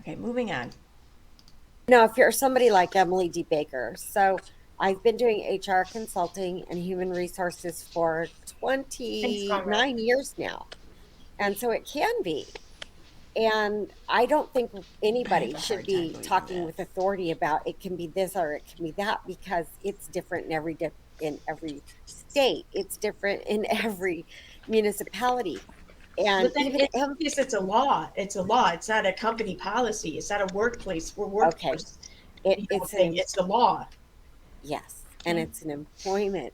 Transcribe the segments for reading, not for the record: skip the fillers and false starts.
Okay, moving on. If you're somebody like Emily D. Baker, so I've been doing HR consulting and human resources for Thanks, Conrad. 29 years now. And so it can be. And I don't think I have anybody a should hard time be believing talking that. with authority about it can be this or it can be that because it's different in every state. It's different in every municipality. And But then even in this case, it's a law. It's a law. It's not a company policy. It's not a workplace or okay, workforce, it's thing. an It's the law. yes, and Okay. it's an employment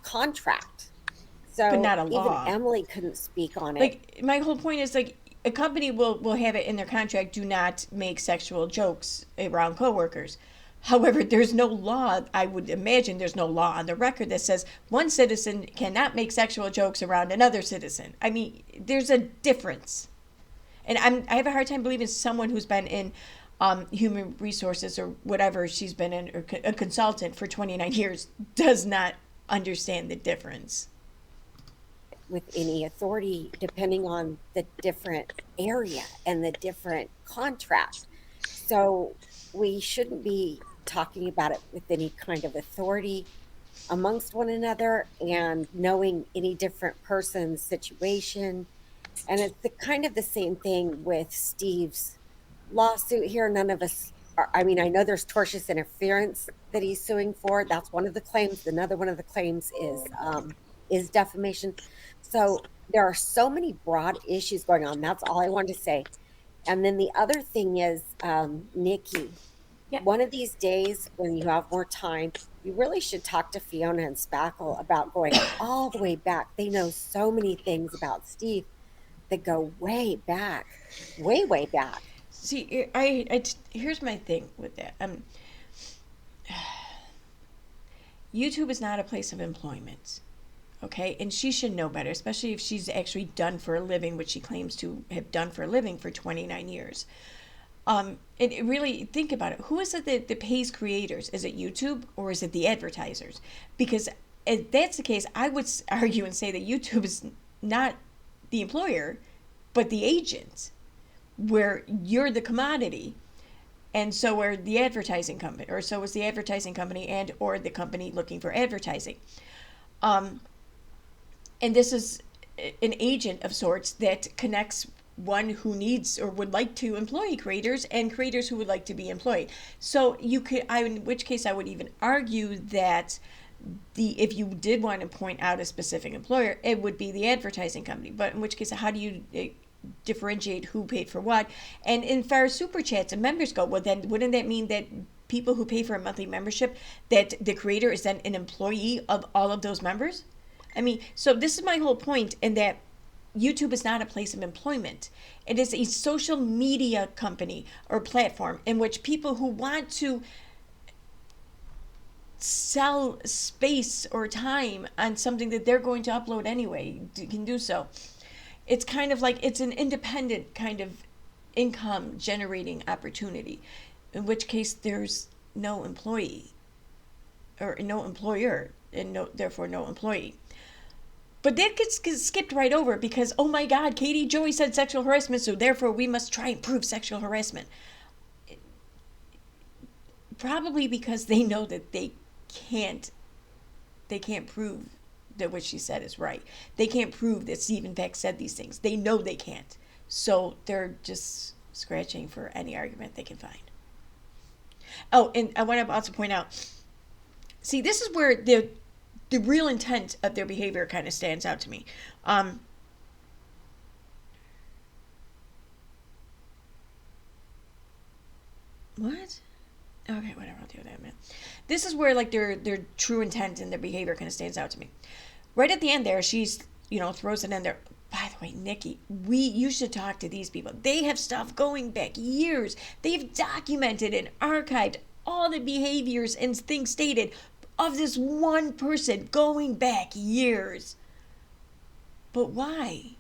contract. But So not a even law. Emily couldn't speak on it. Like my whole point is like a company will have it in their contract, do not make sexual jokes around coworkers. However, there's no law, I would imagine there's no law on the record that says one citizen cannot make sexual jokes around another citizen. I mean, there's a difference. And I have a hard time believing someone who's been in human resources or whatever she's been in, or a consultant for 29 years, does not understand the difference. With any authority depending on the different area and the different contract. So we shouldn't be talking about it with any kind of authority amongst one another and knowing any different person's situation. And it's the kind of the same thing with Steve's lawsuit here. None of us are, I mean, I know there's tortious interference that he's suing for. That's one of the claims. Another one of the claims is defamation. So there are so many broad issues going on. That's all I wanted to say. And then the other thing is, Nikki, Yeah. one of these days when you have more time, you really should talk to Fiona and Spackle about going all the way back. They know so many things about Steve that go way back, way, way back. See, here's my thing with that. YouTube is not a place of employment, okay? And she should know better, especially if she's actually done for a living, which she claims to have done for a living for 29 years. And really think about it. Who is it that pays creators? Is it YouTube or is it the advertisers? Because if that's the case, I would argue and say that YouTube is not the employer, but the agent, where you're the commodity, and so are the advertising company, or so is the advertising company and or the company looking for advertising. Um, and this is an agent of sorts that connects one who needs or would like to employ creators and creators who would like to be employed. So you could, in which case I would even argue that if you did want to point out a specific employer, it would be the advertising company. But in which case, how do you differentiate who paid for what? And in far as super chats and members go, well, then wouldn't that mean that people who pay for a monthly membership, that the creator is then an employee of all of those members? I mean, so this is my whole point in that YouTube is not a place of employment. It is a social media company or platform in which people who want to sell space or time on something that they're going to upload anyway can do so. It's kind of like it's an independent kind of income generating opportunity, in which case there's no employee or no employer and no, therefore no employee. But that gets skipped right over because, oh my God, Katie Joey said sexual harassment, so therefore we must try and prove sexual harassment. Probably because they know that can't they can't prove that what she said is right. They can't prove that Steve in fact said these things. They know they can't. So they're just scratching for any argument they can find. Oh, and I want to also point out, see, this is where the real intent of their behavior kind of stands out to me. What? Okay, whatever. I'll deal with that in a minute. This is where like their true intent and their behavior kind of stands out to me. Right at the end there, she's throws it in there. By the way, Nikki, you should talk to these people. They have stuff going back years. They've documented and archived all the behaviors and things stated of this one person going back years. But why?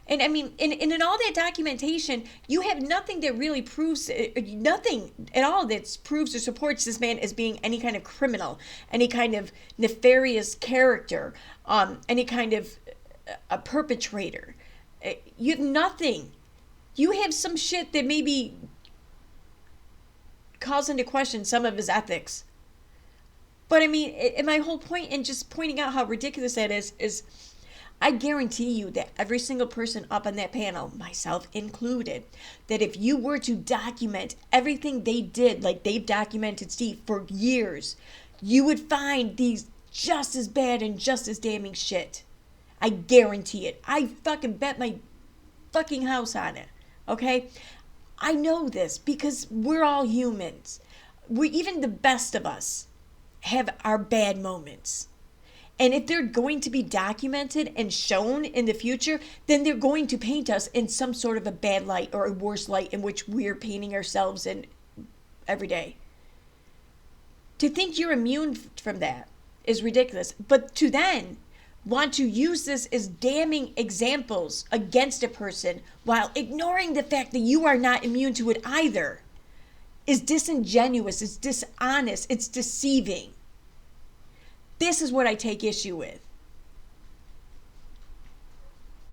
And I mean, in all that documentation, you have nothing that really proves, nothing at all that proves or supports this man as being any kind of criminal, any kind of nefarious character, any kind of a perpetrator. You have nothing You have some shit that maybe calls into question some of his ethics. But I mean, and my whole point in just pointing out how ridiculous that is I guarantee you that every single person up on that panel, myself included, that if you were to document everything they did, like they've documented Steve for years, you would find these just as bad and just as damning shit. I guarantee it. I fucking bet my fucking house on it. Okay? I know this because we're all humans. Even the best of us have our bad moments. And if they're going to be documented and shown in the future, then they're going to paint us in some sort of a bad light or a worse light in which we're painting ourselves in every day. To think you're immune from that is ridiculous. But to then want to use this as damning examples against a person while ignoring the fact that you are not immune to it either is disingenuous, it's dishonest, it's deceiving. This is what I take issue with.